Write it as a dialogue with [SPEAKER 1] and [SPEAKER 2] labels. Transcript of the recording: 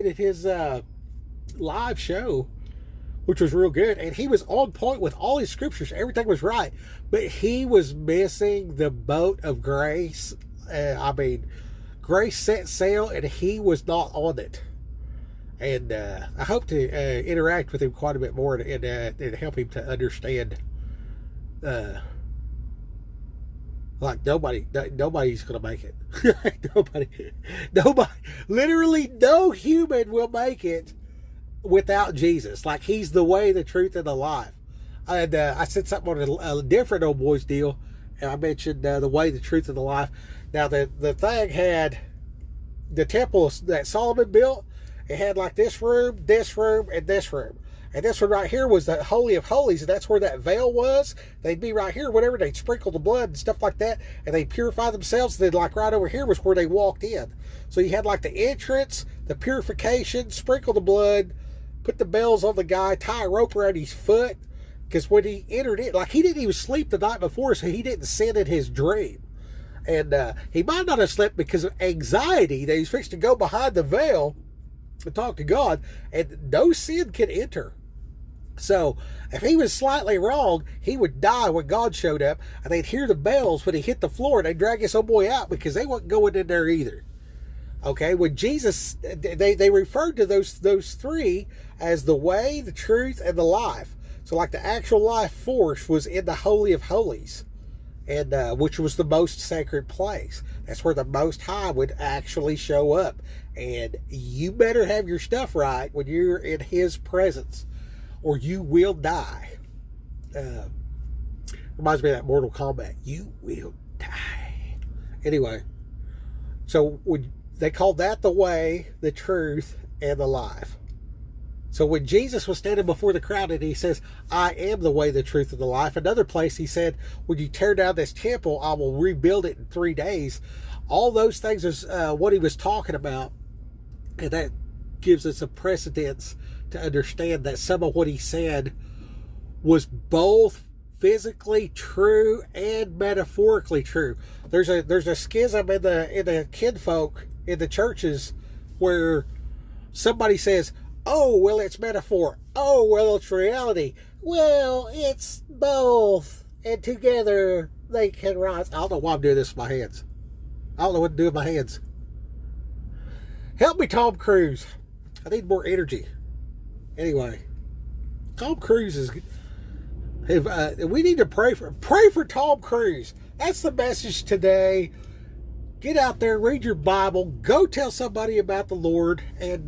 [SPEAKER 1] at his live show, which was real good, and he was on point with all his scriptures. Everything was right, but he was missing the boat of grace. Grace set sail, and he was not on it. And I hope to interact with him quite a bit more and help him to understand. Like nobody's gonna make it. nobody, literally no human will make it without Jesus. Like, he's the way, the truth, and the life. And I said something on a different Old Boys deal, and I mentioned the way, the truth, and the life. Now the thing had the temple that Solomon built. It had like this room, and this room. And this one right here was the Holy of Holies, and that's where that veil was. They'd be right here, whatever. They'd sprinkle the blood and stuff like that, and they'd purify themselves. Then, like, right over here was where they walked in. So you had like the entrance, the purification, sprinkle the blood, put the bells on the guy, tie a rope around his foot, because when he entered it, like, he didn't even sleep the night before, so he didn't sin in his dream. And he might not have slept because of anxiety that he's fixed to go behind the veil and talk to God, and no sin can enter. So if he was slightly wrong, he would die when God showed up, and they'd hear the bells when he hit the floor, and they'd drag this old boy out because they wasn't going in there either. Okay, when Jesus, they referred to those three as the way, the truth, and the life. So like the actual life force was in the Holy of Holies, and which was the most sacred place. That's where the Most High would actually show up. And you better have your stuff right when you're in his presence, or you will die. Reminds me of that Mortal Kombat. You will die. Anyway, so they called that the way, the truth, and the life. So when Jesus was standing before the crowd and he says, I am the way, the truth, and the life. Another place he said, when you tear down this temple, I will rebuild it in 3 days. All those things is what he was talking about. And that gives us a precedence to understand that some of what he said was both physically true and metaphorically true. There's a schism in the kinfolk in the churches where somebody says, oh, well, it's metaphor. Oh, well, it's reality. Well, it's both. And together they can rise. I don't know why I'm doing this with my hands. I don't know what to do with my hands. Help me, Tom Cruise. I need more energy. Anyway, Tom Cruise is... we need to pray for Tom Cruise. That's the message today. Get out there, read your Bible, go tell somebody about the Lord, and